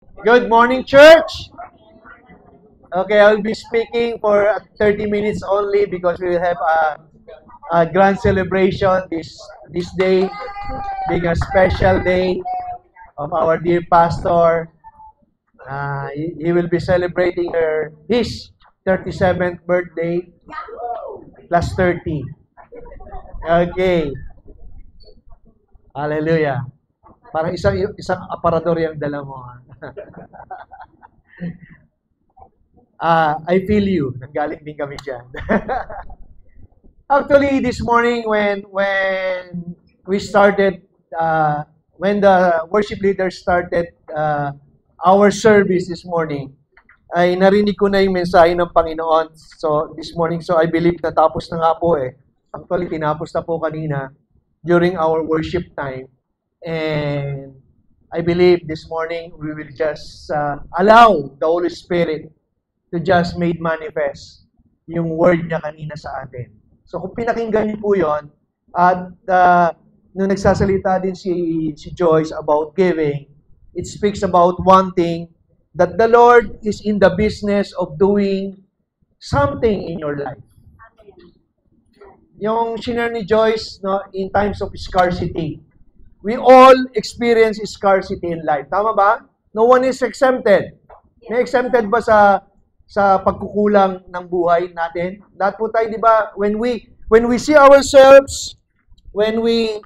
Good morning, church. Okay, I'll be speaking for 30 minutes only because we will have a grand celebration this day, being a special day of our dear pastor. He will be celebrating his 37th birthday plus 30. Okay, hallelujah. Parang isang aparador yung dala mo. I feel you. Nanggaling din kami dyan. Actually, this morning when we started, when the worship leader started our service this morning, ay narinig ko na yung mensahe ng Panginoon. So, this morning, so I believe natapos na nga po eh. Actually, tinapos na po kanina during our worship time. And I believe this morning we will just allow the Holy Spirit to just made manifest yung word niya kanina sa atin. So kung pinakinggan niyo po yun, at nung nagsasalita din si Joyce about giving, it speaks about one thing, that the Lord is in the business of doing something in your life. Yung shinare ni Joyce, no, in times of scarcity, we all experience scarcity in life. Tama ba? No one is exempted. May exempted ba sa pagkukulang ng buhay natin? Lahat po tayo, di ba? When we see ourselves, when we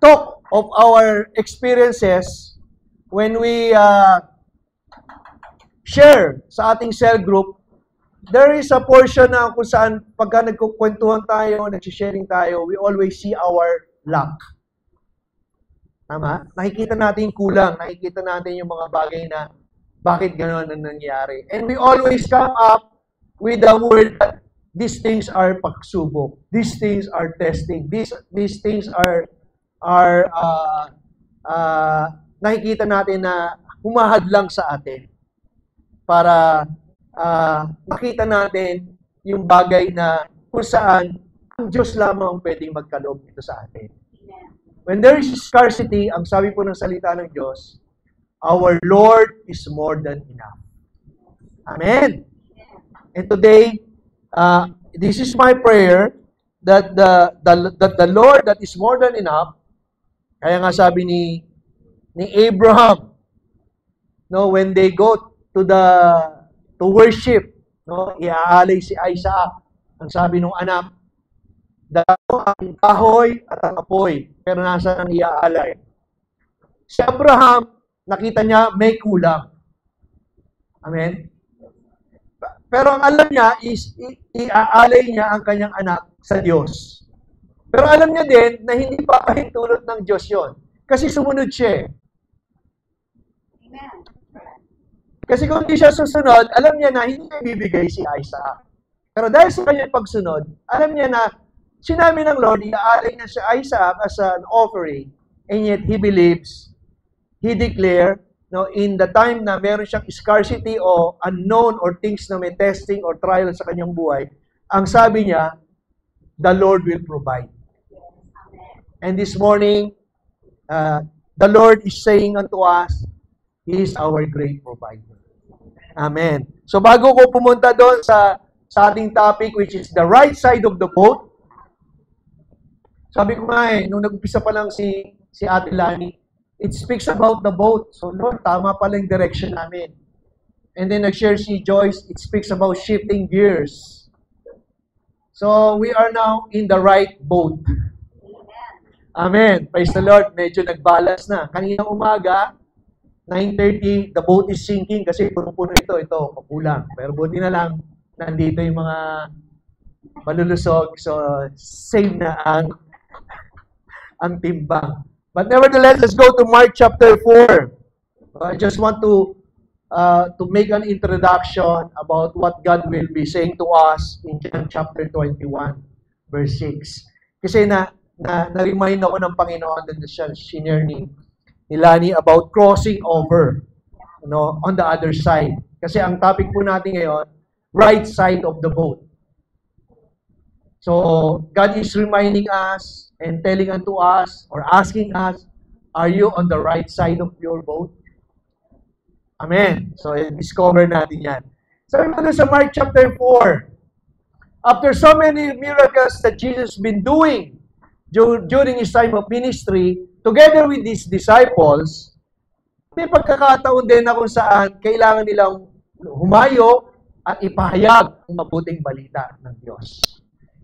talk of our experiences, when we share sa ating cell group, there is a portion na kung saan pagka nagkukwentuhan tayo, nagsisharing tayo, we always see our lack. Tama? Nakikita natin yung kulang, nakikita natin yung mga bagay na bakit gano'n ang nangyari. And we always come up with the word that these things are pagsubok. These things are testing. These things are nakikita natin na humahadlang sa atin para makita natin yung bagay na kung saan ang Diyos lamang pwedeng magkaloob dito sa atin. When there is scarcity, ang sabi po ng salita ng Diyos, our Lord is more than enough. Amen. And today, this is my prayer that the Lord that is more than enough. Kaya nga sabi ni Abraham, no, when they go to worship, no, iaalay si Isaac. Ang sabi ng anak, dalawa ang kahoy at ang apoy, pero nasa ang iaalay. Si Abraham, nakita niya may kulang. Amen? Pero ang alam niya is iaalay niya ang kanyang anak sa Diyos. Pero alam niya din na hindi papahintulot ng Diyos yon. Kasi sumunod siya. Amen. Kasi kung hindi siya susunod, alam niya na hindi niya bibigay si Isaac. Pero dahil sa kanyang pagsunod, alam niya na sinabi ng Lord, iaalay niya si Isaac as an offering, and yet he believes, he declared, no, in the time na meron siyang scarcity o unknown or things na may testing or trial sa kanyang buhay, ang sabi niya, the Lord will provide. And this morning, the Lord is saying unto us, He is our great provider. Amen. So bago ko pumunta doon sa ating topic, which is the right side of the boat, sabi ko nga nung nag-umpisa pa lang si Ate Lani, it speaks about the boat. So, Lord, tama pala yung direction namin. And then nag-share si Joyce, it speaks about shifting gears. So, we are now in the right boat. Amen. Praise the Lord. Medyo nag-balance na. Kanina umaga, 9:30, the boat is sinking kasi puno-puno ito, kapulang. Pero buti na lang, nandito yung mga malulusog. So, same na ang timbang. But nevertheless, let's go to Mark chapter 4. I just want to make an introduction about what God will be saying to us in John chapter 21, verse 6. Kasi na-remind ako ng Panginoon na siya shinare ni Lani about crossing over, on the other side. Kasi ang topic po natin ngayon, right side of the boat. So, God is reminding us and telling unto us or asking us, are you on the right side of your boat? Amen. So, discover natin yan. Sabi mo sa Mark chapter 4, after so many miracles that Jesus been doing during his time of ministry, together with his disciples, may pagkakataon din na kung saan kailangan nilang humayo at ipahayag ang mabuting balita ng Diyos.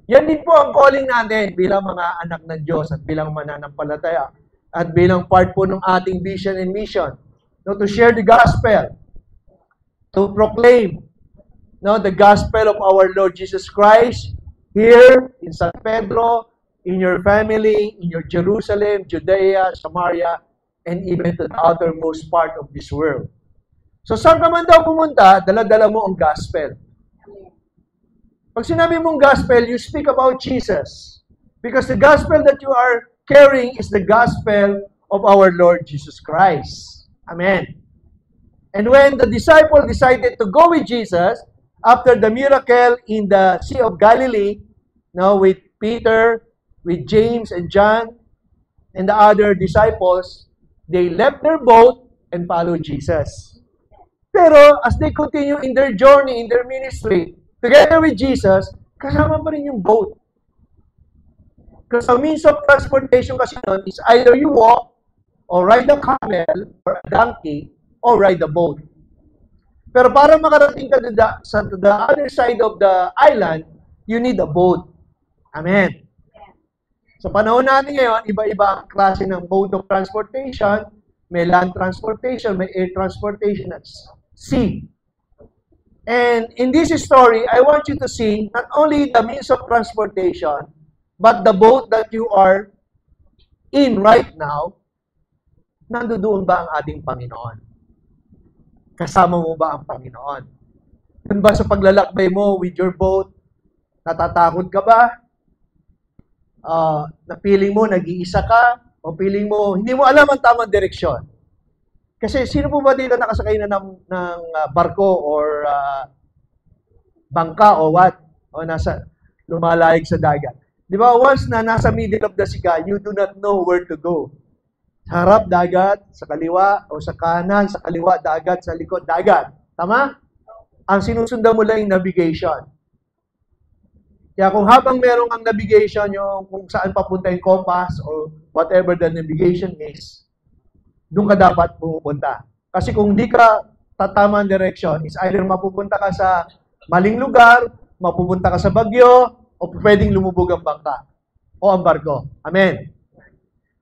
Yan din po ang calling natin bilang mga anak ng Diyos at bilang mananampalataya at bilang part po ng ating vision and mission. No, to share the gospel, to proclaim the gospel of our Lord Jesus Christ here in San Pedro, in your family, in your Jerusalem, Judea, Samaria, and even to the outermost part of this world. So saan ka man daw pumunta, dala-dala mo ang gospel. Pag sinabi mong gospel, you speak about Jesus. Because the gospel that you are carrying is the gospel of our Lord Jesus Christ. Amen. And when the disciple decided to go with Jesus, after the miracle in the Sea of Galilee, with Peter, with James and John, and the other disciples, they left their boat and followed Jesus. Pero as they continue in their journey, in their ministry, together with Jesus, kasama pa rin yung boat. Because the means of transportation kasi nun is either you walk, or ride a camel, or a donkey, or ride a boat. Pero para makarating ka to the other side of the island, you need a boat. Amen. Sa panahon natin ngayon, iba-iba ang klase ng mode of transportation. May land transportation, may air transportation, at sea. And in this story, I want you to see not only the means of transportation, but the boat that you are in right now, nandoon ba ang ating Panginoon? Kasama mo ba ang Panginoon? Yun ba sa paglalakbay mo with your boat, natatakot ka ba? Na feeling mo, nag-iisa ka? O feeling mo, hindi mo alam ang tamang direksyon? Kasi sino po ba dito nakasakay na ng barko or bangka o what? O nasa lumalayag sa dagat. Di ba, once na nasa middle of the sea, you do not know where to go. Sa harap, dagat, sa kaliwa, o sa kanan, sa kaliwa, dagat, sa likod, dagat. Tama? Ang sinusundan mo lang yung navigation. Kaya kung habang merong ang navigation, yung kung saan papunta yung compass or whatever the navigation is, doon ka dapat pupunta. Kasi kung hindi ka tatama ang direction, is either mapupunta ka sa maling lugar, mapupunta ka sa bagyo, o pwedeng lumubog ang bangka o ang barko. Amen.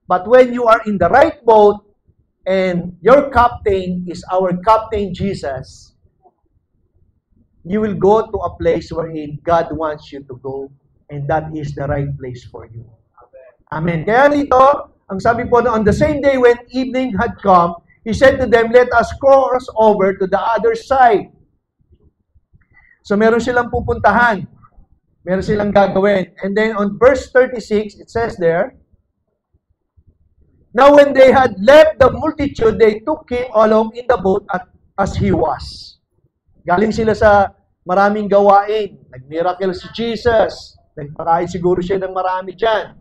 But when you are in the right boat, and your captain is our Captain Jesus, you will go to a place wherein God wants you to go, and that is the right place for you. Amen. Kaya nito, ang sabi po na on the same day when evening had come, He said to them, let us cross over to the other side. So meron silang pupuntahan. Meron silang gagawin. And then on verse 36, it says there, now when they had left the multitude, they took Him along in the boat as He was. Galing sila sa maraming gawain. Nag-miracle si Jesus. Nagpakain siguro siya ng marami dyan.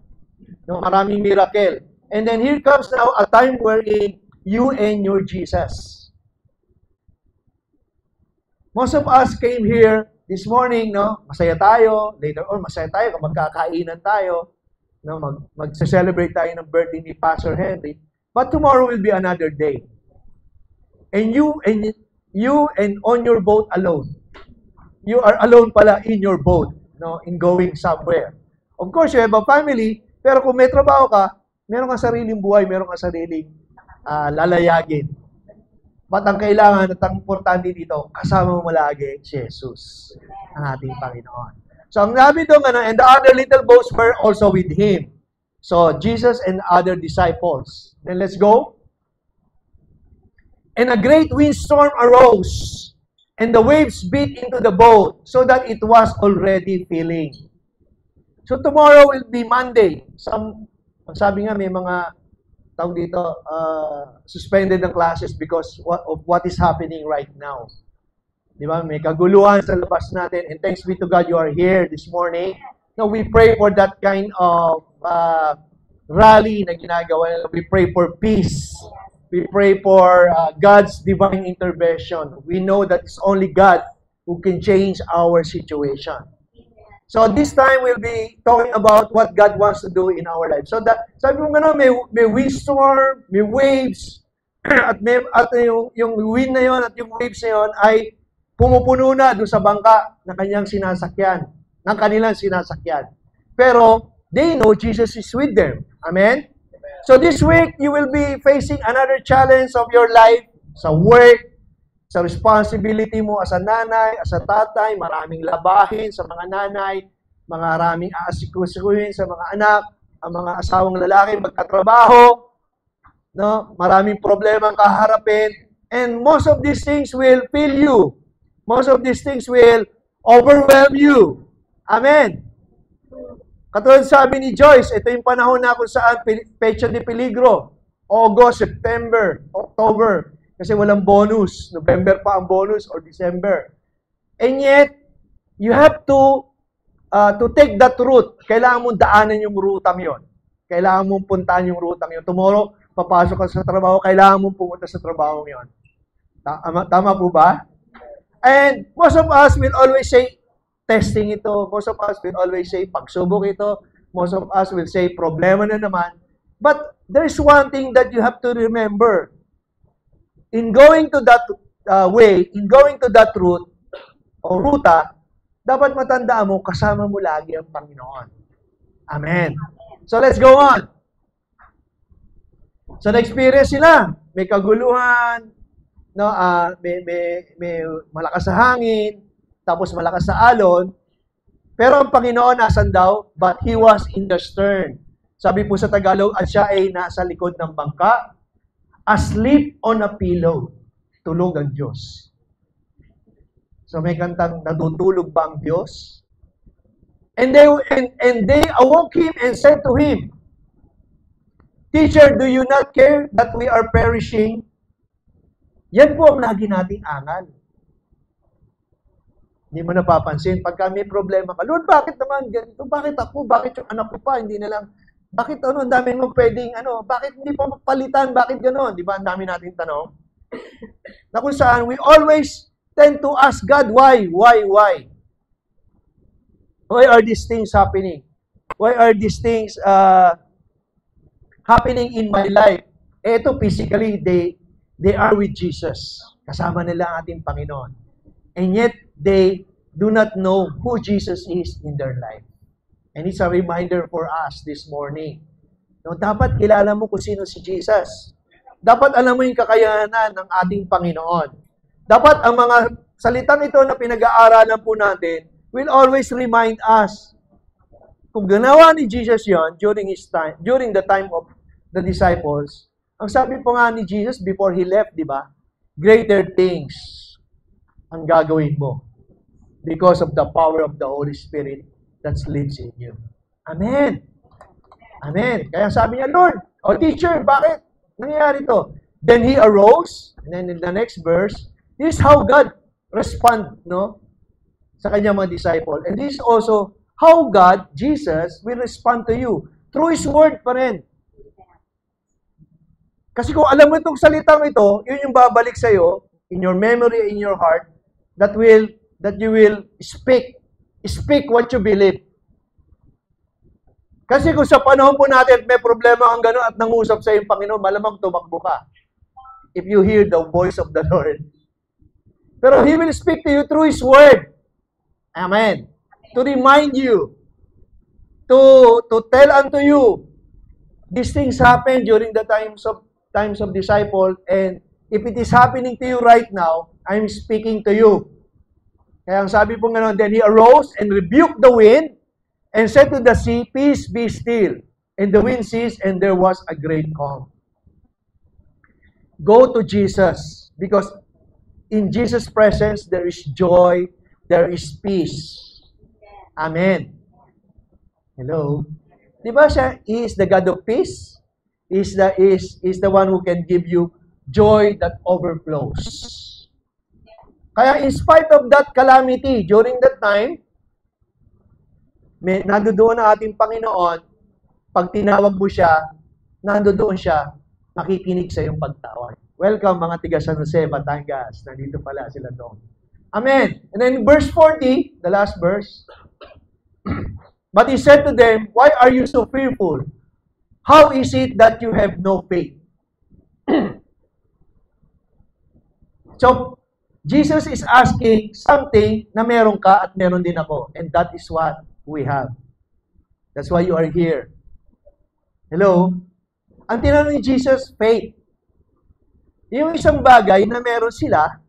No, maraming miracle. And then here comes now a time wherein you and your Jesus. Most of us came here this morning, no? Masaya tayo. Later on, masaya tayo kung magkakainan tayo. No? Mag-celebrate tayo ng birthday ni Pastor Henry. But tomorrow will be another day. And you and on your boat alone. You are alone pala in your boat, no, in going somewhere. Of course, you have a family, pero kung may trabaho ka, meron kang sariling buhay, meron kang sariling lalayagin. But ang kailangan at ang importante dito, kasama mo lagi si Jesus, ang ating Panginoon. So, ang sabi doon, and the other little boats were also with Him. So, Jesus and other disciples. Then let's go. And a great windstorm arose, and the waves beat into the boat, so that it was already filling. So, tomorrow will be Monday. Sabi nga, may mga tawag dito, suspended ng classes because of what is happening right now. Di ba? May kaguluhan sa labas natin. And thanks be to God, you are here this morning. No, we pray for that kind of rally na ginagawa. We pray for peace We pray for God's divine intervention. We know that it's only God who can change our situation. So this time we'll be talking about what God wants to do in our life. So that sabi mo gano'n, may windstorm, may waves, at yung wind na yon at yung waves na yon ay pumupuno na doon sa bangka na kanyang sinasakyan, ng kanilang sinasakyan. Pero they know Jesus is with them. Amen? So this week, you will be facing another challenge of your life sa work, sa responsibility mo as a nanay, as a tatay, maraming labahin sa mga nanay, maraming aasikasuhin sa mga anak, ang mga asawang lalaki magkatrabaho, no? Maraming problema ang kaharapin, and most of these things will fill you. Most of these things will overwhelm you. Amen. Katulad sabi ni Joyce, ito yung panahon na kung saan pecha de peligro. August, September, October. Kasi walang bonus. November pa ang bonus or December. And yet, you have to take that route. Kailangan mong daanan yung rutang yon. Kailangan mong puntahan yung rutang yon. Tomorrow, papasok ka sa trabaho, kailangan mong pumunta sa trabaho yon. Tama po ba? And most of us will always say, testing ito. Most of us will always say, pagsubok ito. Most of us will say, problema na naman. But there's one thing that you have to remember. In going to that way, in going to that route, o ruta, dapat matandaan mo, kasama mo lagi ang Panginoon. Amen. So let's go on. So na-experience sila. May kaguluhan, no, may malakas sa hangin, tapos malakas sa alon, pero ang Panginoon nasan daw? But He was in the stern. Sabi po sa Tagalog, at siya ay nasa likod ng bangka, asleep on a pillow. Tulog ang Diyos. So may kantang, natutulog ba ang Diyos? And they awoke Him and said to Him, Teacher, do you not care that we are perishing? Yan po ang lagi nating angal. Hindi mo napapansin. Pagka may problema ka, Lord, bakit naman ganito? Bakit ako? Bakit yung anak ko pa? Hindi na lang. Bakit ang dami mo pwedeng, bakit hindi pa mapalitan? Bakit gano'n? Di ba? Ang dami nating tanong. Na kung saan, we always tend to ask God, why? Why? Why? Why are these things happening? Why are these things happening in my life? Ito, physically, they are with Jesus. Kasama nila ang ating Panginoon. And yet, they do not know who Jesus is in their life. And it's a reminder for us this morning. No, dapat kilala mo kung sino si Jesus. Dapat alam mo yung kakayanan ng ating Panginoon. Dapat ang mga salitang ito na pinag-aaralan po natin will always remind us kung ginawa ni Jesus yon during the time of the disciples. Ang sabi po nga ni Jesus before He left, di ba? Greater things ang gagawin mo because of the power of the Holy Spirit that lives in you. Amen. Amen. Kaya sabi niya, Lord, teacher, bakit nangyayari to? Then He arose, and then in the next verse, this is how God respond, no, sa kanyang mga disciple. And this is also how God, Jesus, will respond to you. Through His Word pa rin. Kasi kung alam mo itong salitang ito, yun yung babalik sa'yo, in your memory, in your heart, that you will speak what you believe. Kasi kung sa panahon po natin may problema kang gano'n at nangusap sa iyong Panginoon, malamang tumakbo ka. If you hear the voice of the Lord. Pero He will speak to you through His Word. Amen. To remind you, to tell unto you, these things happen during the times of disciple, and if it is happening to you right now, I'm speaking to you. Kaya ang sabi po gano'n, then He arose and rebuked the wind and said to the sea, Peace, be still. And the wind ceased, and there was a great calm. Go to Jesus, because in Jesus' presence, there is joy, there is peace. Amen. Hello? Di ba siya, He is the God of peace? He is the one who can give you joy that overflows. Kaya in spite of that calamity, during that time, nandoon ang ating Panginoon, pag tinawag mo siya, nandoon siya. makikinig sa iyong pagtawag. Welcome mga tiga San Jose, Batangas. Nandito pala sila doon. Amen. And then verse 40, the last verse. But he said to them, why are you so fearful? How is it that you have no faith? So, Jesus is asking something na meron ka at meron din ako. And that is what we have. That's why you are here. Hello? Ang tinanong ni Jesus, faith. Yung isang bagay na meron sila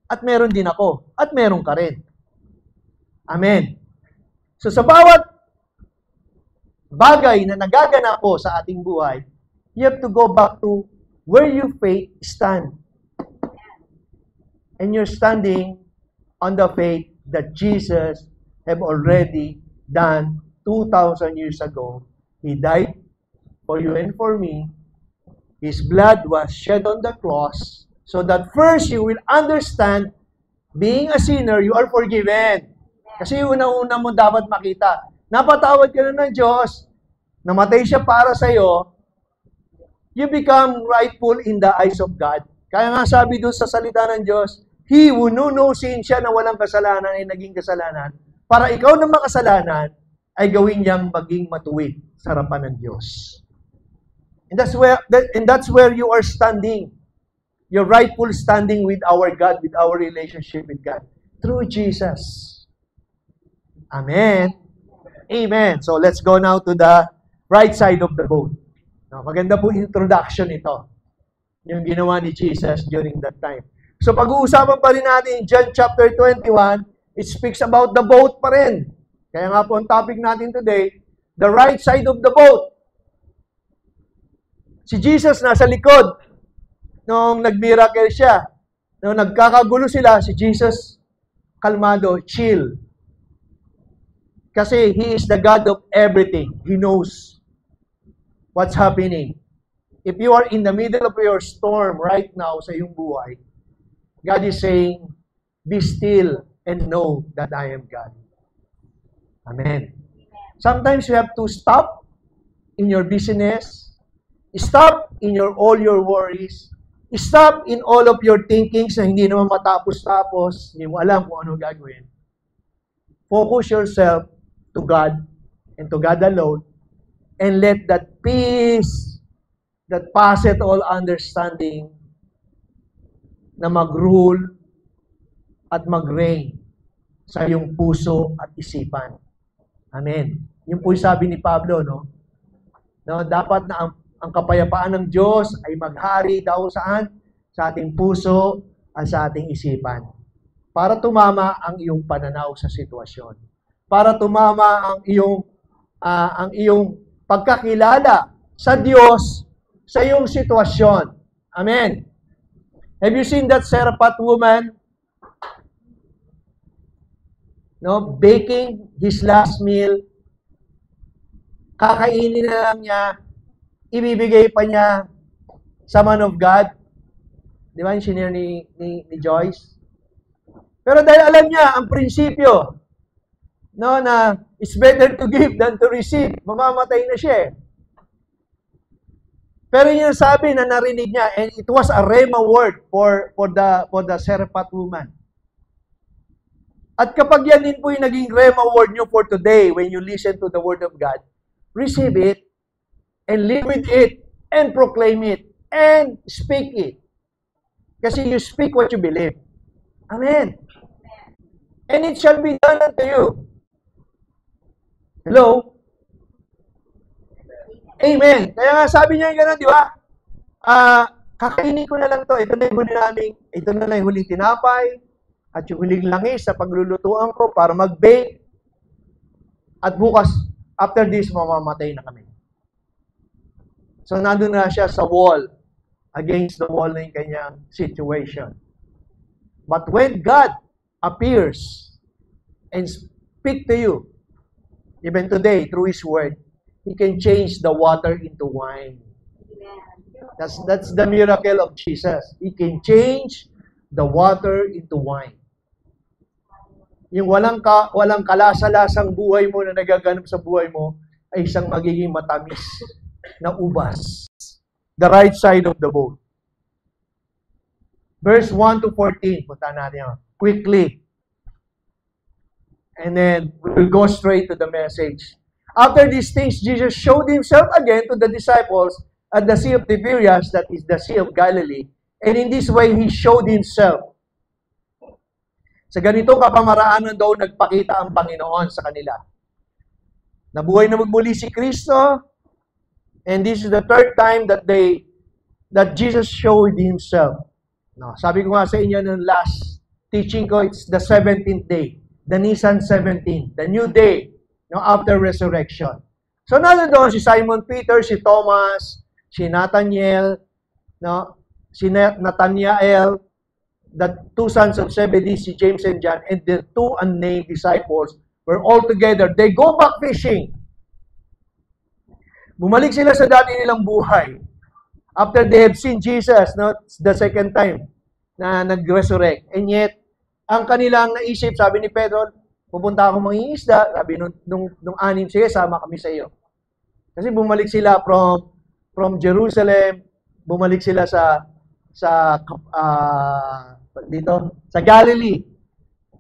at meron din ako at meron ka rin. Amen. So sa bawat bagay na nagaganap po sa ating buhay, you have to go back to where your faith stand. And you're standing on the faith that Jesus have already done 2,000 years ago. He died for you and for me. His blood was shed on the cross so that first you will understand, being a sinner, you are forgiven. Kasi yung una-una mo dapat makita. Napatawad ka na ng Diyos, namatay siya para sa iyo, you become rightful in the eyes of God. Kaya nga sabi doon sa salita ng Diyos, he who knew no sin, siya na walang kasalanan ay naging kasalanan, para ikaw na makasalanan ay gawin niyang maging matuwid sa harapan ng Diyos. And that's where you are standing. Your rightful standing with our God, with our relationship with God. Through Jesus. Amen. Amen. So let's go now to the right side of the boat. Now, maganda po introduction ito. Yung ginawa ni Jesus during that time. So pag-uusapan pa rin natin in John chapter 21, it speaks about the boat pa rin. Kaya nga po ang topic natin today, the right side of the boat. Si Jesus nasa likod nung nag-miracle siya. Nung nagkakagulo sila, si Jesus kalmado, chill. Kasi He is the God of everything. He knows what's happening. If you are in the middle of your storm right now sa iyong buhay, God is saying, be still and know that I am God. Amen. Sometimes you have to stop in your business, stop in all your worries, stop in all of your thinkings na hindi naman matapos-tapos, hindi mo alam kung ano gagawin. Focus yourself to God and to God alone, and let that peace that passeth all understanding na mag-rule at mag-reign sa iyong puso at isipan. Amen. Yung po sabi ni Pablo, no? Dapat na ang kapayapaan ng Diyos ay maghari daw saan? Sa ating puso at sa ating isipan. Para tumama ang iyong pananaw sa sitwasyon. Para tumama ang iyong pagkakilala sa Diyos sa iyong sitwasyon. Amen. Have you seen that Seraphat woman? No, baking his last meal. Kakainin na lang niya, ibibigay pa niya sa man of God. Di ba yung senior ni Joyce? Pero dahil alam niya ang prinsipyo, no, na it's better to give than to receive. Mamamatay na siya eh. Pero yun sabi na narinig niya, and it was a rhema word for the Seraphat woman. At kapag yan din po yung naging rhema word nyo for today, when you listen to the word of God, receive it, and live with it, and proclaim it, and speak it. Kasi you speak what you believe. Amen. And it shall be done unto you. Hello? Amen. Kaya nga sabi niya yung gano'n, di ba? Kakainin ko na lang to. Ito na yung huling tinapay, at yung huling langis sa paglulutuan ko para mag-bake. At bukas, after this, mamamatay na kami. So, nandun na siya sa wall, against the wall na yung kanyang situation. But when God appears and speak to you, even today, through His Word, He can change the water into wine. That's the miracle of Jesus. He can change the water into wine. Yung walang kalasa-lasang buhay mo na nagaganap sa buhay mo ay isang magiging matamis na ubas. the right side of the boat. Verse 1 to 14, punta natin yun. Quickly. And then, we'll go straight to the message. After these things, Jesus showed himself again to the disciples at the Sea of Tiberias, that is the Sea of Galilee. And in this way, he showed himself. Sa ganitong kapamaraanan daw nagpakita ang Panginoon sa kanila. Nabuhay na magmuli si Kristo, and this is the third time that Jesus showed himself. No, sabi ko nga sa inyo nung last teaching ko, it's the 17th day, the Nisan 17, the new day, no, after resurrection. So doon si Simon Peter, si Thomas, si Nathaniel, no, si Nathanael, the two sons of Zebedee, si James and John, and the two unnamed disciples were all together. They go back fishing. Bumalik sila sa dati nilang buhay. After they have seen Jesus, no, the second time na nag-resurrect. And yet, ang kanilang naisip, sabi ni Pedro, pupunta ako mangingisda. Sabi nung anim, sige, sama kami sa iyo. Kasi bumalik sila from Jerusalem, bumalik sila sa Galilee,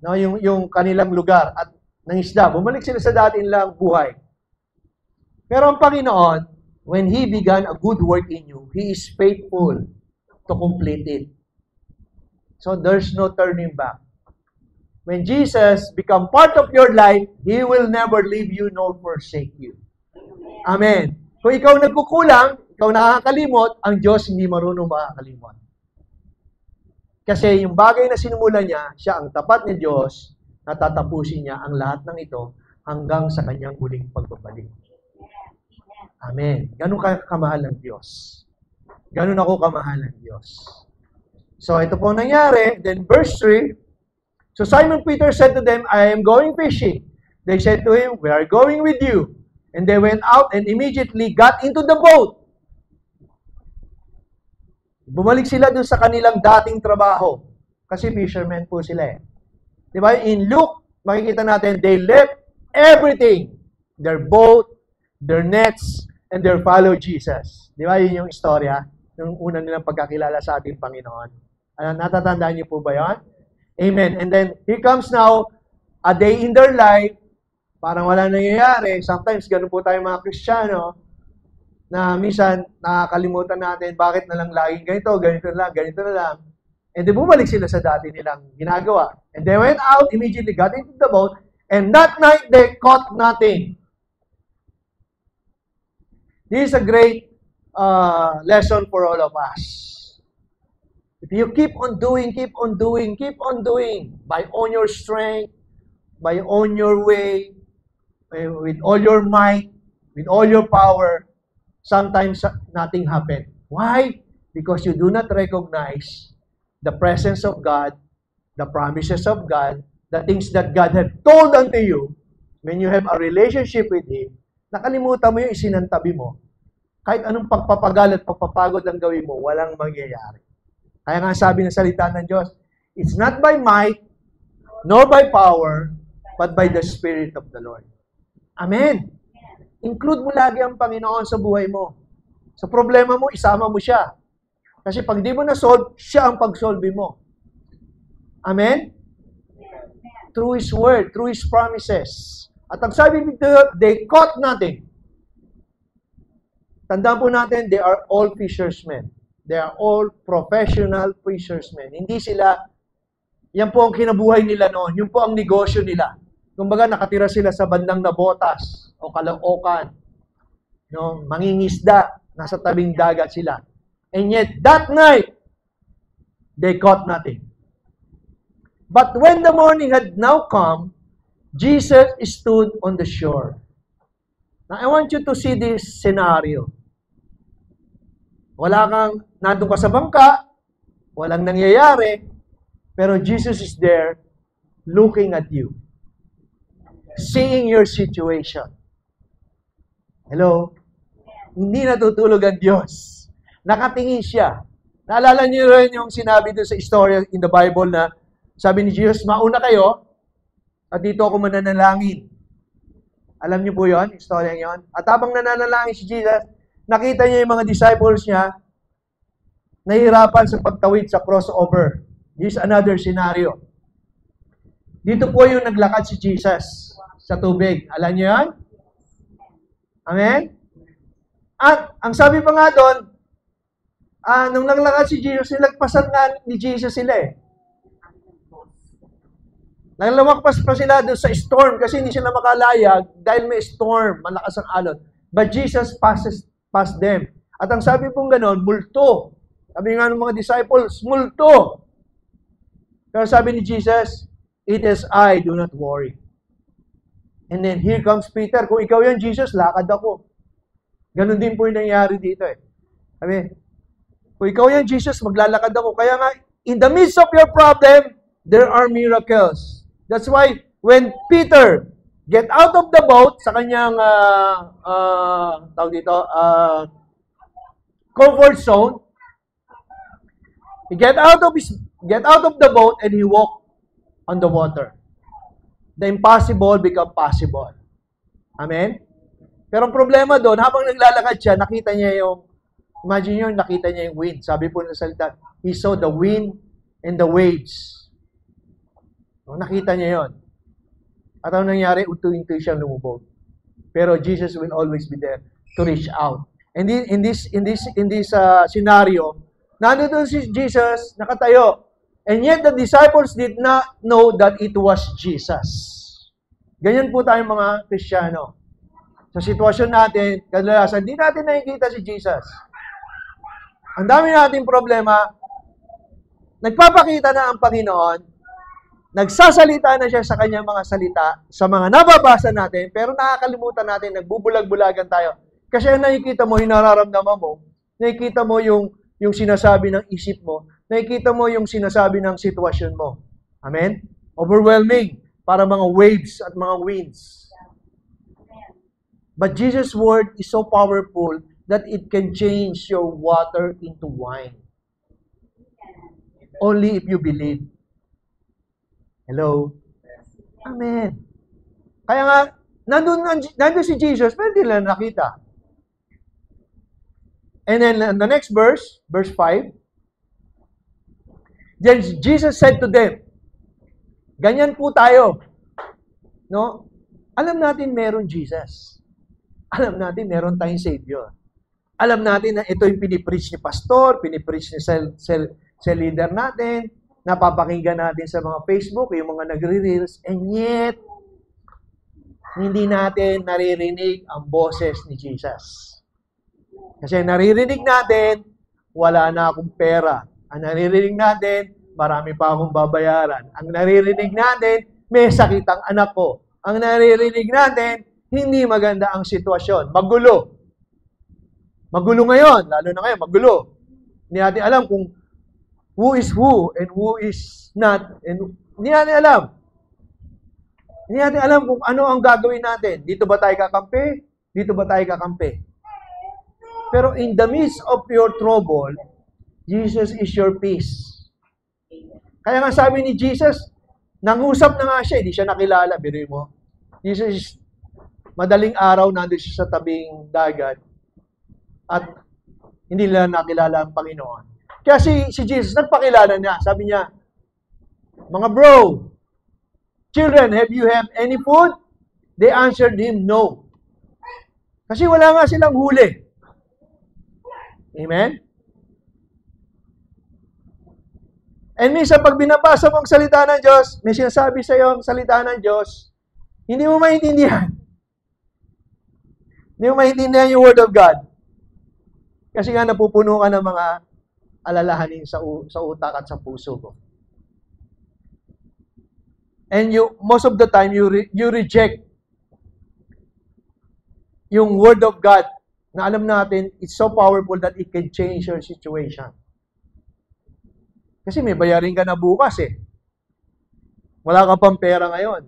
no, yung kanilang lugar at nangisda. Bumalik sila sa dati nilang buhay. Pero ang Panginoon, when He began a good work in you, He is faithful to complete it. So there's no turning back. When Jesus become part of your life, He will never leave you nor forsake you. Amen. Kung ikaw nagkukulang, ikaw nakakalimot, ang Diyos hindi marunong makakalimot. Kasi yung bagay na sinumulan niya, siya ang tapat ni Diyos, natatapusin niya ang lahat ng ito hanggang sa kanyang huling pagbabalik. Amen. Ganun ka kamahal ng Diyos. Ganun ako kamahal ng Diyos. So, ito po nangyari. Then, verse 3, so Simon Peter said to them, I am going fishing. They said to him, we are going with you. And they went out and immediately got into the boat. Bumalik sila dun sa kanilang dating trabaho. Kasi fishermen po sila eh. Di ba? In Luke, makikita natin, they left everything. Their boat, their nets, and their follow Jesus. Di ba? Yun yung istorya ng una nilang pagkakilala sa ating Panginoon. Natatandaan niyo po ba yan? Amen. And then, here comes now, a day in their life, parang wala nangyayari. Sometimes, ganun po tayo mga Kristiyano, na minsan, nakakalimutan natin, bakit na lang laging ganito na lang. And then, bumalik sila sa dati nilang ginagawa. And they went out, immediately got into the boat, and that night, they caught nothing. This is a great lesson for all of us. If you keep on doing, by on your strength, by on your way, with all your might, with all your power, sometimes nothing happens. Why? Because you do not recognize the presence of God, the promises of God, the things that God had told unto you. When you have a relationship with Him, nakalimutan mo yung isinantabi mo. Kahit anong pagpapagal at pagpapagod ang gawin mo, walang mangyayari. Kaya nga sabi ng salita ng Diyos, it's not by might, nor by power, but by the Spirit of the Lord. Amen. Include mo lagi ang Panginoon sa buhay mo. Sa problema mo, isama mo siya. Kasi pag di mo na-solve, siya ang pag-solve mo. Amen? Through His Word, through His promises. At ang sabi dito, they caught nothing. Tandaan po natin, they are all fishermen. They are all professional fishermen. Hindi sila, yan po ang kinabuhay nila noon. Yun po ang negosyo nila. Kumbaga, nakatira sila sa bandang Nabotas o Caloocan. No? Mangingisda. Nasa tabing dagat sila. And yet, that night, they caught nothing. But when the morning had now come, Jesus stood on the shore. Now, I want you to see this scenario. Wala kang, nandun ka sa bangka, walang nangyayari, pero Jesus is there looking at you. Seeing your situation. Hello? Hindi natutulog ang Diyos. Nakatingin siya. Naalala niyo rin yung sinabi doon sa story in the Bible na sabi ni Jesus, mauna kayo at dito ako mananalangin. Alam niyo po yon, istorya yon. At habang nananalangin si Jesus, nakita niya yung mga disciples niya nahihirapan sa pagtawid sa crossover. This is another scenario. Dito po yung naglakad si Jesus sa tubig. Alam niyo yan? Amen? At ang sabi pa nga doon, nung naglakad si Jesus, nilagpasan nga ni Jesus sila eh. Naglamakpas pa sila doon sa storm kasi hindi sila makalayag dahil may storm, malakas ang alon. But Jesus past them. At ang sabi pong ganon, multo. Sabi nga ng mga disciples, multo. Pero sabi ni Jesus, it is I, do not worry. And then here comes Peter. Kung ikaw yan, Jesus, lakad ako. Ganon din po yung nangyari dito eh. Sabi, kung ikaw yan, Jesus, maglalakad ako. Kaya nga, in the midst of your problem, there are miracles. That's why, when Peter get out of the boat sa kanyang tawag dito, comfort zone, he get out of the boat and he walked on the water. The impossible become possible. Amen? Pero ang problema doon, habang naglalakad siya, nakita niya yung, imagine nyo, nakita niya yung wind. Sabi po ng salita, he saw the wind and the waves. Nakita niya yon. At ang nangyari, unti-unti siyang lumubog. Pero Jesus will always be there to reach out. And in this scenario, nandun si Jesus, nakatayo. And yet the disciples did not know that it was Jesus. Ganyan po tayong mga Kristiyano. Sa sitwasyon natin, kadalasan, hindi natin nakikita si Jesus. Ang dami nating problema, nagpapakita na ang Panginoon, nagsasalita na siya sa kanyang mga salita, sa mga nababasa natin, pero nakakalimutan natin, nagbubulag-bulagan tayo. Kasi ang nakikita mo, yung nararamdaman mo, nakikita mo yung sinasabi ng isip mo, nakikita mo yung sinasabi ng sitwasyon mo. Amen? Overwhelming, para mga waves at mga winds. But Jesus' word is so powerful that it can change your water into wine. Only if you believe. Hello? Amen. Kaya nga, nandun si Jesus, pero hindi lang nakita. And then, the next verse 5, then Jesus said to them, ganyan po tayo. No? Alam natin meron Jesus. Alam natin meron tayong Savior. Alam natin na ito yung pinipreach ni pastor, pinipreach ni cell leader natin, napapakinggan natin sa mga Facebook, yung mga nagre-reels, and yet, hindi natin naririnig ang boses ni Jesus. Kasi naririnig natin, wala na akong pera. Ang naririnig natin, marami pa akong babayaran. Ang naririnig natin, may sakit ang anak ko. Ang naririnig natin, hindi maganda ang sitwasyon. Magulo. Magulo ngayon, lalo na ngayon, magulo. Hindi natin alam kung who is who and who is not. And hindi natin alam. Hindi natin alam kung ano ang gagawin natin. Dito ba tayo kakampi? Dito ba tayo kakampi? Pero in the midst of your trouble, Jesus is your peace. Kaya nga sabi ni Jesus, nangusap na nga siya, hindi siya nakilala. Biruin mo. Jesus, madaling araw, nandun siya sa tabing dagat at hindi nila nakilala ang Panginoon. Kaya si Jesus, nagpakilala niya. Sabi niya, mga bro, children, have you any food? They answered him, no. Kasi wala nga silang huli. Amen? And minsan, pag binabasa mo ang salita ng Diyos, may sinasabi sa iyo ang salita ng Diyos, hindi mo maintindihan. Hindi mo maintindihan yung Word of God. Kasi nga napupuno ka ng mga alalahanin sa utak at sa puso mo. And most of the time, you reject yung Word of God na alam natin, it's so powerful that it can change your situation. Kasi may bayarin ka na bukas eh. Wala ka pang pera ngayon.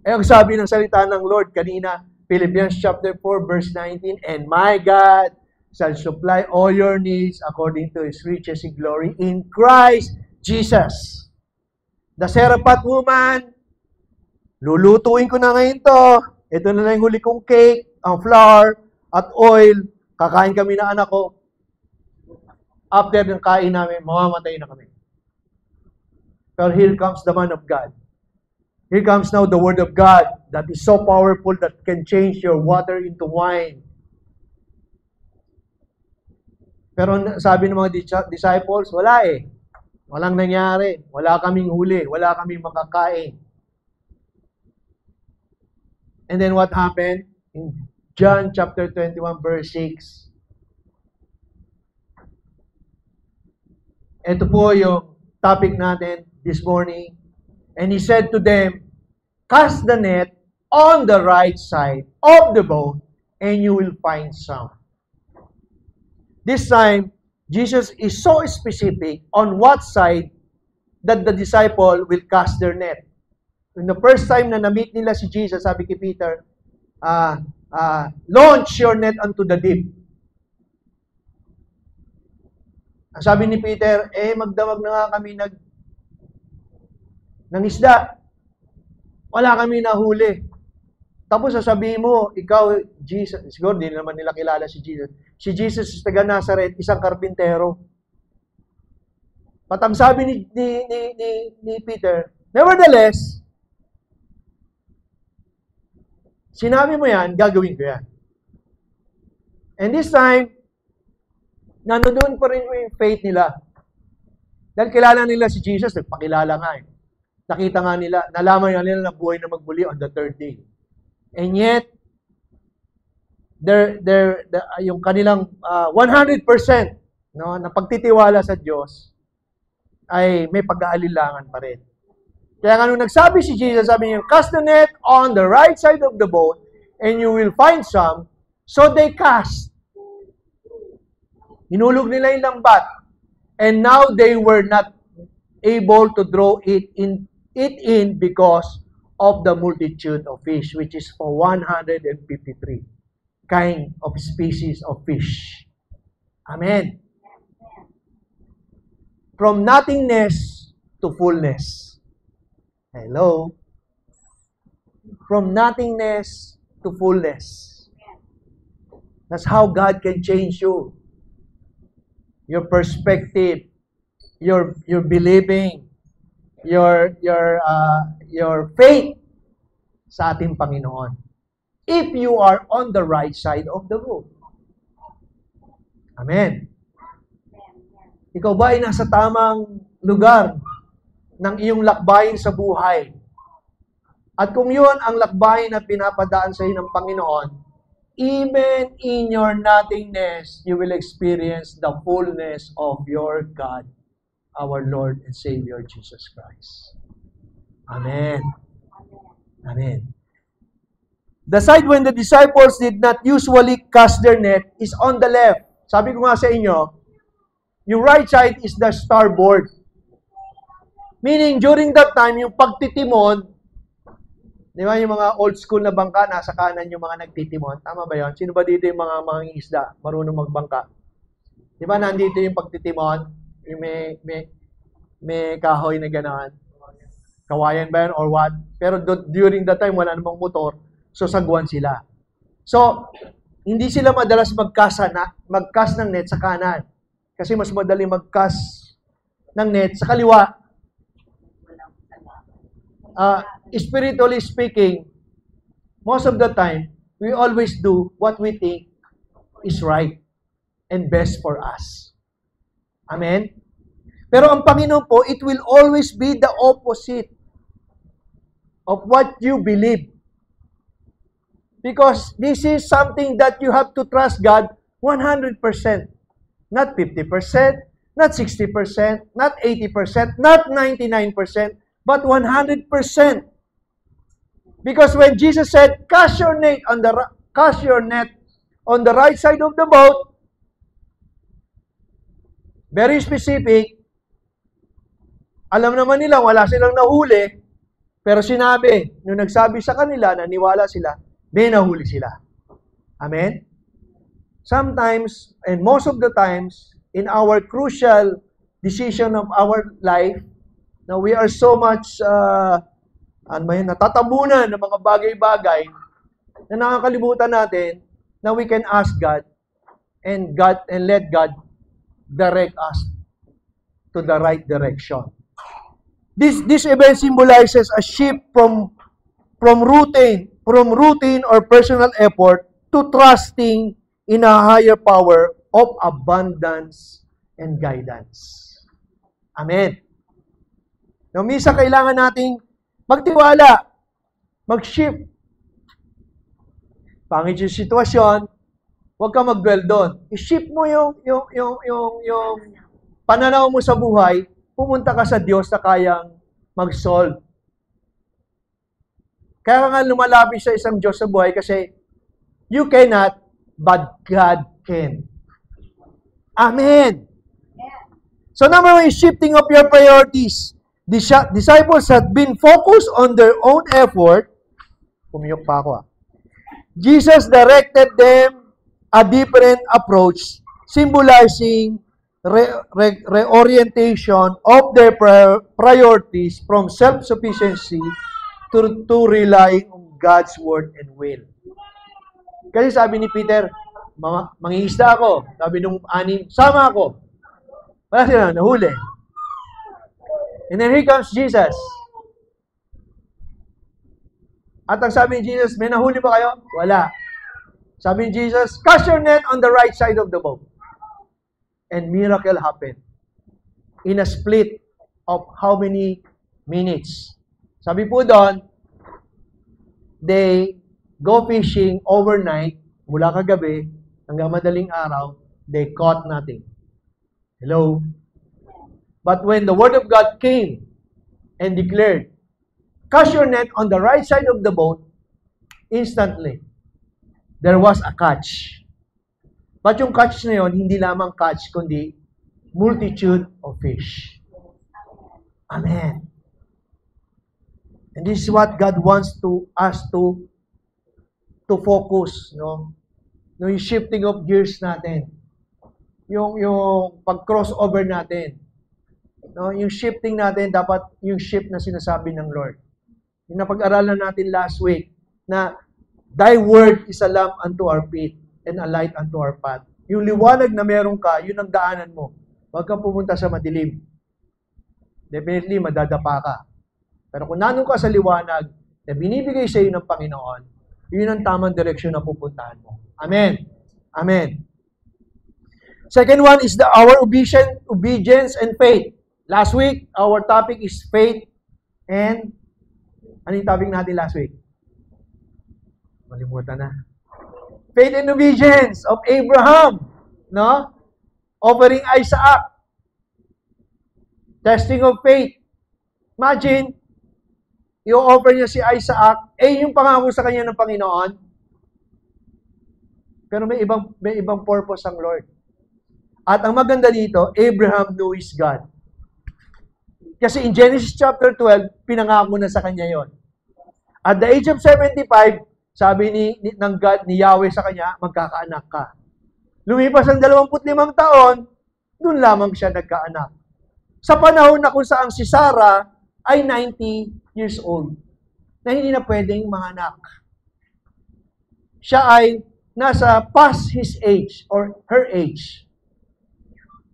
Eh, ang sabi ng salita ng Lord kanina, Philippians chapter 4, verse 19, and my God shall supply all your needs according to His riches in glory in Christ Jesus. The Seraphat woman, lulutuin ko na ngayon to. Ito na lang yung huli kong cake, ang flour, at oil. Kakain kami na anak ko. after ng kain namin, mamamatay na kami. Pero here comes the man of God. Here comes now the word of God that is so powerful that can change your water into wine. Pero sabi ng mga disciples, wala eh. Walang nangyari. Wala kaming huli. Wala kaming makakain. And then what happened? In John chapter 21 verse 6. Ito po yung topic natin this morning. And he said to them, cast the net on the right side of the boat and you will find some. This time, Jesus is so specific on what side that the disciple will cast their net. When the first time na na-meet nila si Jesus, sabi kay Peter, launch your net onto the deep. Ang sabi ni Peter, magdamag na nga kami ng isda. Wala kami nahuli. Tapos sasabihin mo, ikaw, Jesus, siguro hindi naman nila kilala si Jesus. Si Jesus is taga Nazareth, isang karpintero. But ang sabi ni Peter, nevertheless, sinabi mo yan, gagawin ko yan. And this time, nandoon pa rin yung faith nila. Dahil kilala nila si Jesus, nagpakilala nga eh. Nakita nga nila, nalaman nila na buhay na magbuli on the third day. And yet, yung kanilang 100% no, na pagtitiwala sa Diyos ay may pag-aalilangan pa rin. Kaya nga nung nagsabi si Jesus, sabi niya, cast the net on the right side of the boat and you will find some. So they cast. Hinulog nila yung lambat. And now they were not able to draw it in because of the multitude of fish, which is for 153 kind of species of fish. Amen. From nothingness to fullness. Hello? From nothingness to fullness. That's how God can change you. Your perspective, your believing, your faith sa ating Panginoon. If you are on the right side of the boat. Amen. Ikaw ba ay nasa tamang lugar ng iyong lakbayin sa buhay? At kung yun ang lakbayin na pinapadaan sa iyo ng Panginoon, even in your nothingness, you will experience the fullness of your God, our Lord and Savior, Jesus Christ. Amen. Amen. The side when the disciples did not usually cast their net is on the left. Sabi ko nga sa inyo, yung right side is the starboard. Meaning, during that time, yung pagtitimon, di ba yung mga old school na bangka, nasa kanan yung mga nagtitimon. Tama ba yun? Sino ba dito yung mga isda, marunong magbangka? Di ba nandito yung pagtitimon? Yung may kahoy na gano'n. Kawayan ba yun or what? Pero during that time, wala namang motor. So, sagwan sila. So, hindi sila madalas mag-cast ng net sa kanan. Kasi mas madali mag-cast ng net sa kaliwa. Spiritually speaking, most of the time, we always do what we think is right and best for us. Amen? Pero ang Panginoon po, it will always be the opposite of what you believe. Because this is something that you have to trust God 100%. Not 50%, not 60%, not 80%, not 99%, but 100%. Because when Jesus said, cast your net on the right side of the boat, very specific, alam naman nila, wala silang nahuli, pero sinabi, nung nagsabi sa kanila, naniwala sila, may nahuli sila. Amen? Sometimes, and most of the times, in our crucial decision of our life, na we are so much natatabunan ng mga bagay-bagay na nakakalimutan natin na we can ask God and let God direct us to the right direction. This event symbolizes a shift from routine or personal effort to trusting in a higher power of abundance and guidance. Amen. Now, minsan kailangan nating magtiwala, mag-shift. Pangit yung sitwasyon, huwag ka mag-dwell doon. I-shift mo yung pananaw mo sa buhay, pumunta ka sa Diyos na kayang mag-solve. Kaya nga lumalapit sa isang Diyos sa buhay kasi you cannot, but God can. Amen. So number one is shifting of your priorities. Disciples had been focused on their own effort. Pumiyok pa ako. Jesus directed them a different approach, symbolizing reorientation of their priorities from self-sufficiency to relying on God's word and will. Kasi sabi ni Peter, mangingisda ako. Sabi nung anim, sama ako. Wala sila, nahuli. And then here comes Jesus. At ang sabi ni Jesus, may nahuli ba kayo? Wala. Sabi ni Jesus, cast your net on the right side of the boat. And miracle happened. In a split of how many minutes? Sabi po doon, they go fishing overnight, mula kagabi, hanggang madaling araw, they caught nothing. Hello? But when the word of God came and declared, cast your net on the right side of the boat, instantly, there was a catch. But yung catch na yun, hindi lamang catch, kundi multitude of fish. Amen. And this is what God wants us to focus, no? Yung shifting of gears natin. Yung pag-crossover natin. No, yung shifting natin dapat yung shift na sinasabi ng Lord. Yung napag-aralan natin last week na thy word is a lamp unto our feet and a light unto our path. Yung liwanag na meron ka, yun ang daanan mo. Huwag kang pumunta sa madilim. Definitely, madadapa ka. Pero kung nanong ka sa liwanag na binibigay sa iyo ng Panginoon, yun ang tamang direksyon na pupuntahan mo. Amen. Amen. Second one is our obedience and faith. Last week, our topic is faith and ano yung topic natin last week? Malimutan na. Faith and obedience of Abraham, no? Offering Isaac. Testing of faith. Imagine, i-offer niya si Isaac, yung pangako sa kanya ng Panginoon. Pero may ibang purpose ang Lord. At ang maganda dito, Abraham knew his God. Kasi in Genesis chapter 12, pinangako na sa kanya yon. At the age of 75, sabi ng God, ni Yahweh sa kanya, magkakaanak ka. Lumipas ang 25 taon, doon lamang siya nagkaanak. Sa panahon na kung saan si Sarah ay 90 years old, na hindi na pwedeng manganak. Siya ay nasa past his age or her age.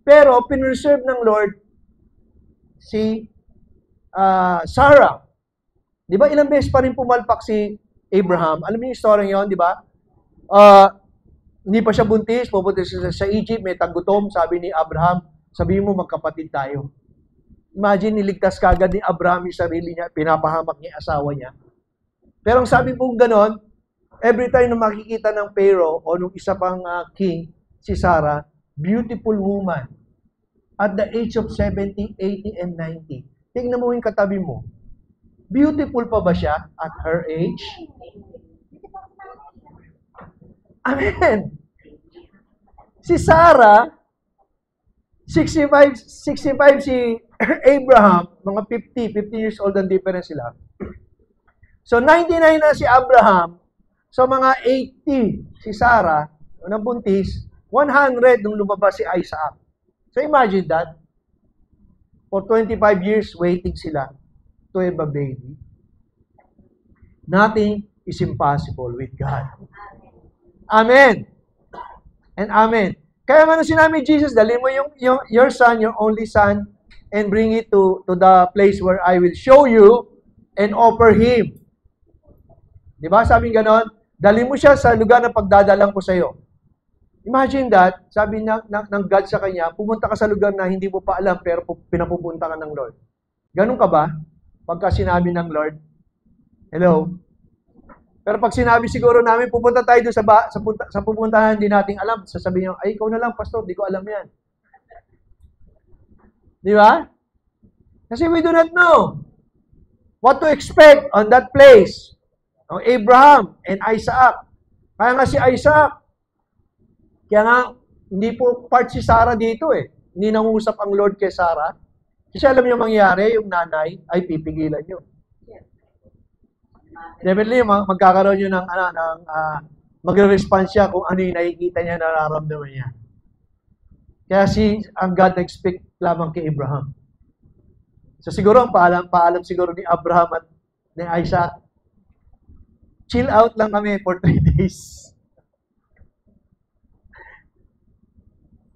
Pero pinreserve ng Lord si Sarah. Di ba ilang beses pa rin pumalpak si Abraham? Alam niyo yung story yon, di ba? Hindi pa siya buntis, pupunta siya sa Egypt, may tagutom, sabi ni Abraham, sabihin mo magkapatid tayo. Imagine, niligtas kagad ni Abraham yung sarili niya, pinapahamak niya asawa niya. Pero ang sabi pong ganon, every time na makikita ng Pharaoh o nung isa pang king, si Sarah, beautiful woman. At the age of 70, 80, and 90. Tingnan mo yung katabi mo. Beautiful pa ba siya at her age? Amen. Si Sarah, 65 si Abraham, mga 50 years old ang difference sila. So 99 na si Abraham, so mga 80 si Sarah, unang buntis, 100 nung lumabas si Isaac. So imagine that. For 25 years, waiting sila to have a baby. Nothing is impossible with God. Amen. And amen. Kaya nga nung sinabi ni Jesus, dali mo your son, your only son, and bring it to the place where I will show you and offer him. Di ba? Sabi ganon, dali mo siya sa lugar na pagdadalang ko sa iyo. Imagine that, sabi ng God sa kanya, pumunta ka sa lugar na hindi mo pa alam, pero pinapupunta ka ng Lord. Ganon ka ba? Pagka sinabi ng Lord, hello? Pero pag sinabi siguro namin, pupunta tayo doon sa pupuntahan, hindi natin alam. Sasabihin niyo, ay, ikaw na lang, pastor, di ko alam yan. Di ba? Kasi we do not know what to expect on that place. Ang Abraham and Isaac. Kaya nga si Isaac, kaya nga, hindi po part si Sarah dito eh. Hindi nangusap ang Lord kay Sarah. Kasi alam niyo mangyayari, yung nanay ay pipigilan niyo. Definitely, magkakaroon yun ng magre-response siya kung ano yung nakikita niya, nararamdaman niya. Kaya ang God nag-speak lamang kay Abraham. So siguro, ang paalam siguro ni Abraham at ni Isaac, chill out lang kami for 3 days.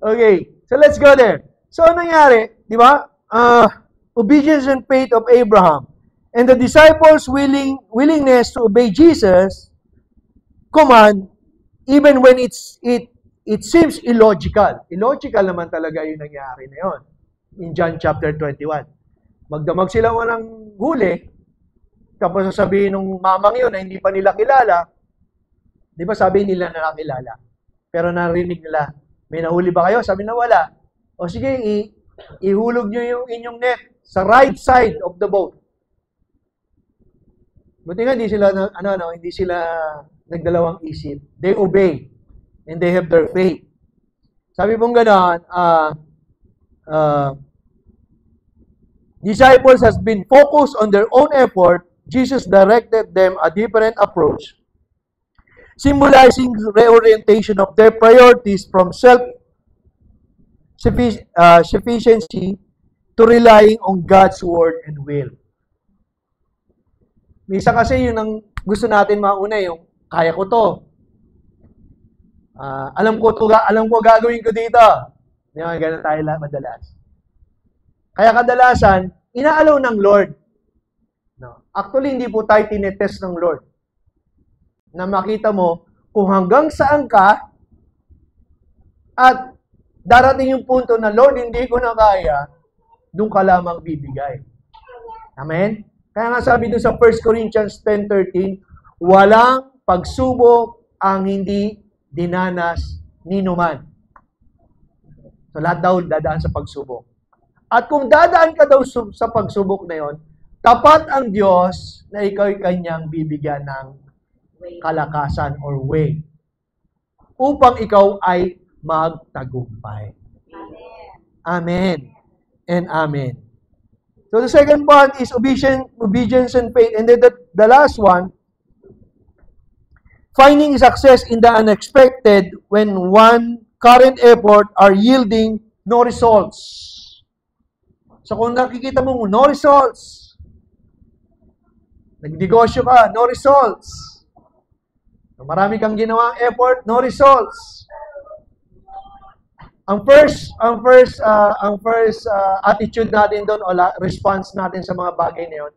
Okay, so let's go there. So, ano nangyari? Di ba? Obedience and faith of Abraham. And the disciples' willingness to obey Jesus' command, even when it seems illogical. Illogical naman talaga yung nangyari na yun. In John chapter 21. Magdamag sila walang huli, tapos sasabihin ng mamang yun na hindi pa nila kilala, di ba sabi nila na nakilala? Pero narinig nila, may nahuli ba kayo? Sabi na wala. O sige, ihulog nyo yung inyong net sa right side of the boat. Buti nga, hindi sila nagdalawang isip. They obey. And they have their faith. Sabi pong gano'n, disciples has been focused on their own effort. Jesus directed them a different approach, symbolizing reorientation of their priorities from self-sufficiency to relying on God's word and will. Misa kasi yun ang gusto natin mauna, yung kaya ko to. Alam ko gagawin ko dito. Yung ganun tayo madalas. Kaya kadalasan, inaalaw ng Lord. No. Actually, hindi po tayo tinetest ng Lord. Na makita mo kung hanggang saan ka at darating yung punto na, Lord, hindi ko na kaya, doon ka lamang bibigay. Amen? Kaya nga sabi doon sa 1 Corinthians 10:13, walang pagsubok ang hindi dinanas ni numan. So lahat daw dadaan sa pagsubok. At kung dadaan ka daw sa pagsubok na yon, tapat ang Diyos na ikaw'y kanyang bibigyan ng kalakasan or way upang ikaw ay magtagumpay. Amen. And amen. So the second one is obedience and faith. And then the last one, finding success in the unexpected when one current effort are yielding no results. So kung nakikita mo, no results. Nagnegosyo ka, no results. Marami kang ginawang effort, no results. Ang first attitude natin doon o response natin sa mga bagay na yun,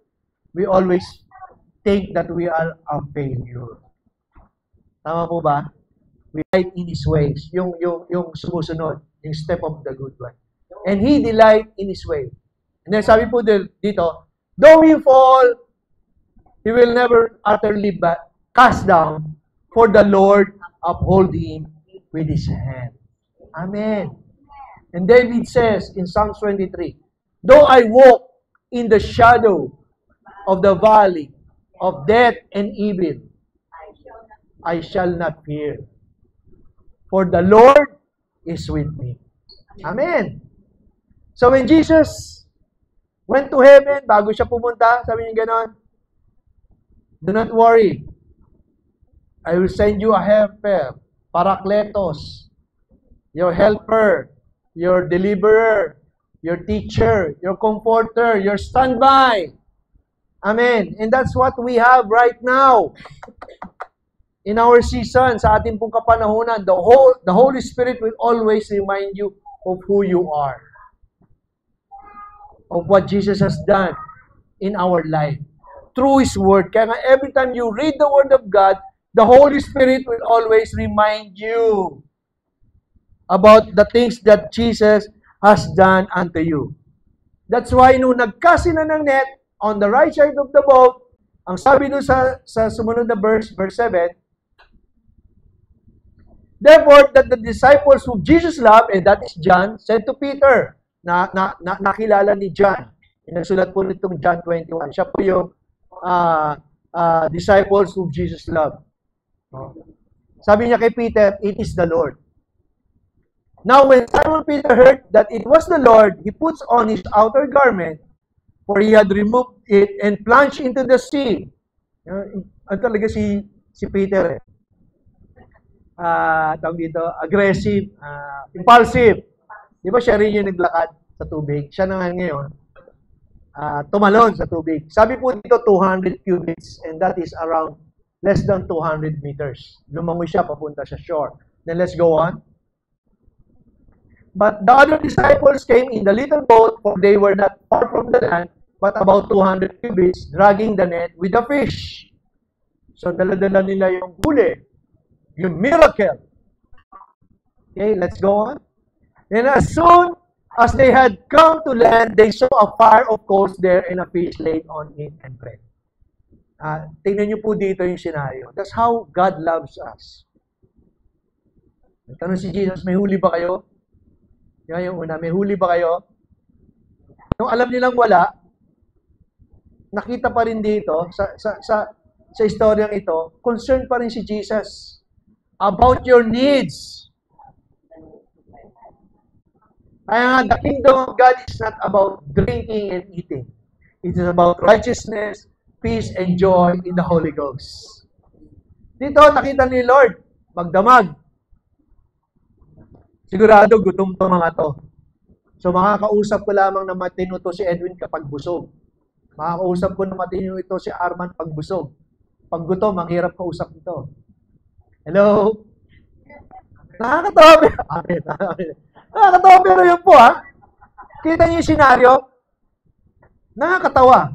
we always think that we are a failure. Tama po ba? We delight in His ways. Yung sumusunod, yung step of the good one. And He delight in His way. And then sabi po dito, though we fall, He will never utterly cast down, for the Lord uphold him with His hand. Amen. And David says in Psalms 23, though I walk in the shadow of the valley of death and evil, I shall not fear. For the Lord is with me. Amen. So when Jesus went to heaven, bago siya pumunta, sabi niya ganon, do not worry. I will send you a helper, Parakletos, your helper, your deliverer, your teacher, your comforter, your standby. Amen. And that's what we have right now. in our season, sa ating pong kapanahunan, the Holy Spirit will always remind you of who you are, of what Jesus has done in our life through His Word. Kaya nga, every time you read the Word of God, the Holy Spirit will always remind you about the things that Jesus has done unto you. That's why nung nagkasi na ng net on the right side of the boat, ang sabi doon sa sumunod na verse 7, therefore, that the disciples whom Jesus loved, and that is John, said to Peter, nakilala ni John. Nagsulat po nitong John 21. Siya po yung disciples whom Jesus loved. Sabi niya kay Peter, it is the Lord. Now, when Simon Peter heard that it was the Lord, he puts on his outer garment, for he had removed it and plunged into the sea. Ano talaga si Peter? Tawag dito, aggressive, impulsive. Di ba siya rin yung naglakad sa tubig? Siya na ngayon, tumalon sa tubig. Sabi po dito, 200 cubits, and that is around less than 200 meters. Lumangoy siya papunta sa shore. Then let's go on. But the other disciples came in the little boat, for they were not far from the land, but about 200 cubits, dragging the net with the fish. So, dala-dala nila yung huli, yung miracle. Okay, let's go on. And as soon as they had come to land, they saw a fire of coals there and a fish laid on it and bread. Tingnan niyo po dito yung scenario. That's how God loves us. Nagtanong si Jesus, may huli ba kayo? Yan yung una, may huli ba kayo? Nung alam nilang wala, nakita pa rin dito, sa istoryang ito, concerned pa rin si Jesus about your needs. Kaya nga, the kingdom of God is not about drinking and eating. It is about righteousness, peace, and joy in the Holy Ghost. Dito, nakita ni Lord, magdamag. Sigurado, gutom to mga to. So, makakausap ko lamang na matino to si Edwin kapag busog. Makakausap ko na matino ito si Arman pag busog. Pag gutom, ang hirap kausap nito. Hello? Nakakatawa. Amen. Nakakatawa pero yun po ha. Kita niyo yung senaryo? Nakakatawa.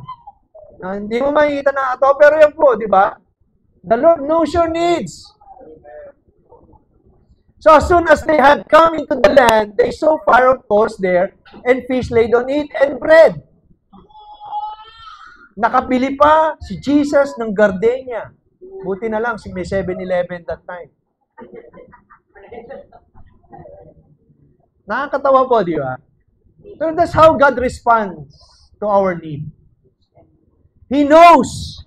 Hindi mo makikita nakakatawa pero yun po, di ba? The Lord knows your needs. So as soon as they had come into the land, they saw fire of coals there, and fish laid on it, and bread. Nakabili pa si Jesus ng gardenia. Buti na lang, may 7-Eleven that time. Nakakatawa po, di ba? So that's how God responds to our need. He knows.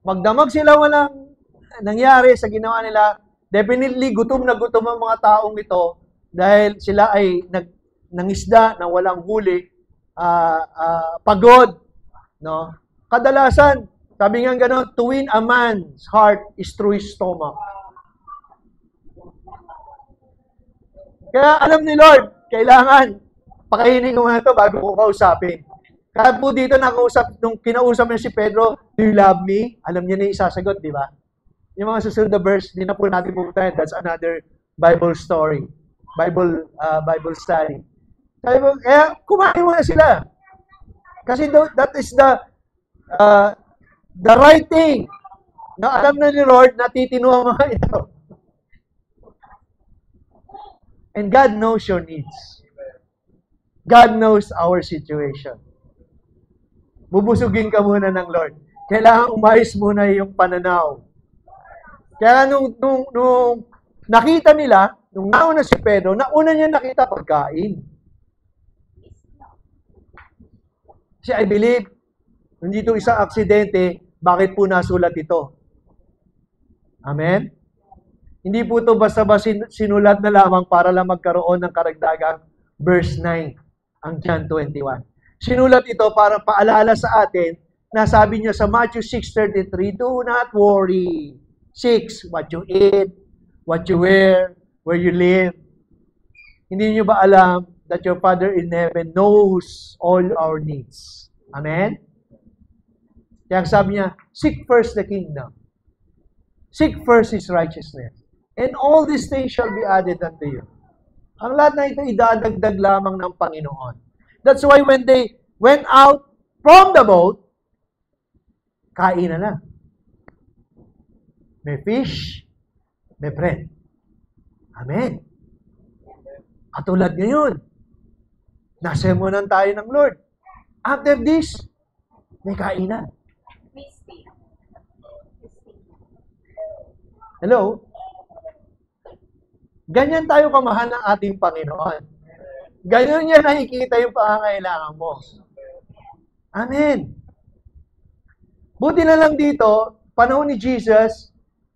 Magdamag sila walang nangyari sa ginawa nila. Definitely, gutom na gutom ang mga taong ito dahil sila ay nangisda na walang huli, pagod. No? Kadalasan, sabi nga gano'n, to win a man's heart is through his stomach. Kaya alam ni Lord, kailangan pakainin ko nga ito bago ko kausapin. Kaya po dito nung kinausap niya si Pedro, do you love me? Alam niya na yung isasagot, di ba? Yung mga susunod na verse, hindi na po natin pupuntahan. That's another Bible story. Bible study. Kaya kumain muna sila. Kasi that is the right thing. Na alam na ni Lord na titino ang mga ito. And God knows your needs. God knows our situation. Bubusugin ka muna ng Lord. Kailangan umayos muna yung pananaw. Kaya nung nakita nila, nung nauna si Pedro, nauna niya nakita pagkain. Kasi I believe, hindi ito isang aksidente, bakit po nasulat ito? Amen? Hindi po ito basta-basta sinulat na lamang para lang magkaroon ng karagdagang verse 9, ang John 21. Sinulat ito para paalala sa atin na sabi niya sa Matthew 6:33, do not worry. 6, what you eat, what you wear, where you live. Hindi niyo ba alam that your Father in heaven knows all our needs? Amen? Kaya sabi niya, seek first the kingdom. Seek first His righteousness. And all these things shall be added unto you. Ang lahat na ito idadagdag lamang ng Panginoon. That's why when they went out from the boat, kain na lang. May fish, may bread. Amen. Katulad ngayon, nasemonan tayo ng Lord. After this, may kainan. Hello? Ganyan tayo kamahal ng ating Panginoon. Ganyan niya nakikita yung pangangailangan mo. Amen. Buti na lang dito, panahon ni Jesus,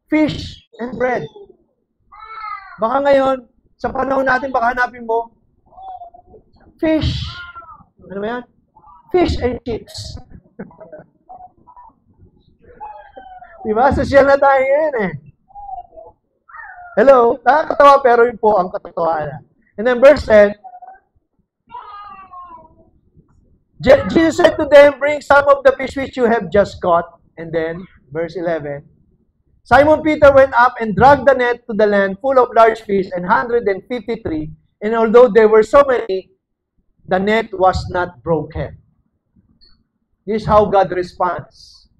fish and bread. Baka ngayon, sa panahon natin, baka hanapin mo, fish. Ano ba yan? Fish and chips. Diba? Social na tayo ngayon eh. Hello? Nakakatawa pero yun po ang katotohanan. And then verse 10, Jesus said to them, bring some of the fish which you have just caught. And then, verse 11, Simon Peter went up and dragged the net to the land full of large fish, and 153. And although there were so many, the net was not broken. This is how God responds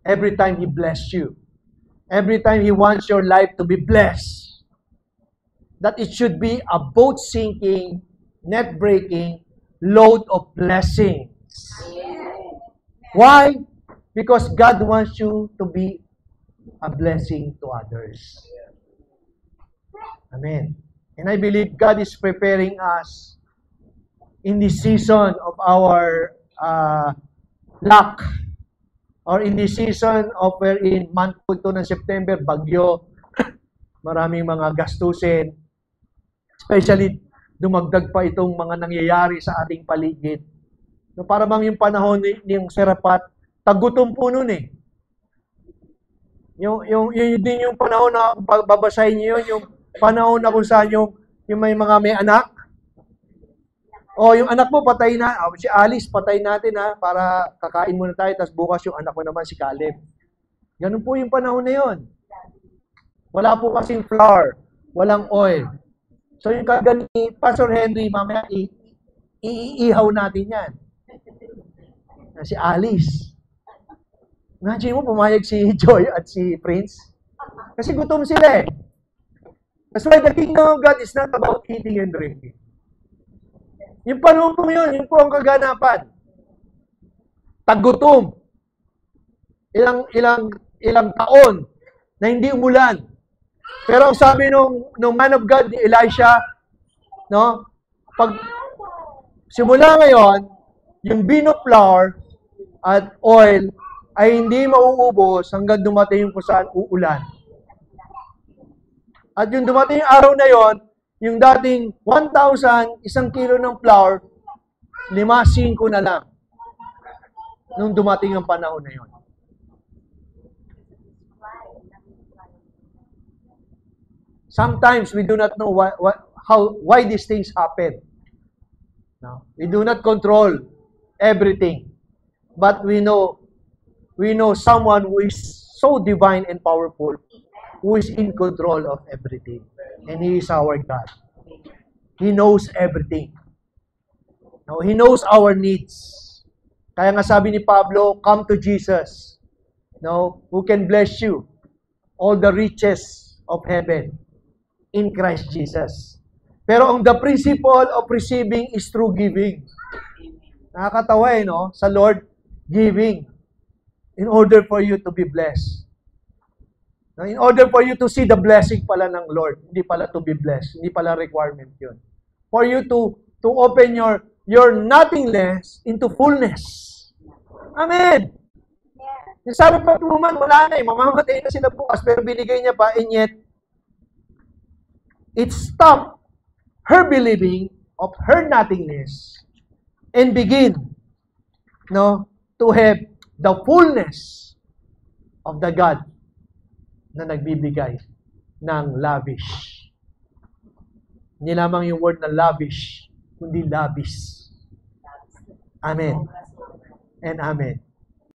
every time He blesses you. Every time He wants your life to be blessed. That it should be a boat-sinking, net-breaking load of blessings. Why? Because God wants you to be a blessing to others. Amen. And I believe God is preparing us in this season of our lack, or in this season of wherein month po ito ng September, bagyo, maraming mga gastusin, especially dumagdag pa itong mga nangyayari sa ating paligid. No, para bang yung panahon yung Serapat, tagutom po nun eh. Yung din yung panahon na babasahin niyo yung panahon na kung saan yung may anak. O yung anak mo patay na, si Alice patay natin ha, para kakain muna tayo, tapos bukas yung anak mo naman si Caleb. Ganun po yung panahon na yon. Wala po kasing flour, walang oil. So yung kagani Pastor Henry, mamaya iihaw natin yan. Si Alice. Imagine mo, pumayag si Joy at si Prince. Kasi gutom sila eh. That's why the kingdom of God is not about eating and drinking. Yung panahon po yun, yun po ang kaganapan. Tagutom. Ilang taon na hindi umulan. Pero ang sabi nung man of God, ni Elisha, no? Pag simula ngayon, yung bean of flour at oil ay hindi mauubos hanggang dumating kung saan uulan. At yung dumating yung araw na yon, yung dating 1,000, 1 kilo ng flour, 5-5 na lang. Nung dumating ang panahon na yon. Sometimes we do not know why these things happen. No? We do not control everything. But we know someone who is so divine and powerful, who is in control of everything. And He is our God. He knows everything. No, He knows our needs. Kaya nga sabi ni Pablo, come to Jesus, no, who can bless you all the riches of heaven in Christ Jesus. Pero ang the principle of receiving is through giving. Nakakatawa eh, no? Sa Lord, giving in order for you to be blessed. In order for you to see the blessing pala ng Lord, hindi pala to be blessed, hindi pala requirement yun. For you to open your nothingness into fullness. Amen! Yung sabi pa tuman, wala na eh, mamamatay na sila bukas, pero binigay niya pa, and yet, it stopped her believing of her nothingness and begin, no, to have the fullness of the God na nagbibigay ng lavish. Hindi lamang yung word na lavish, kundi labis. Amen. And amen.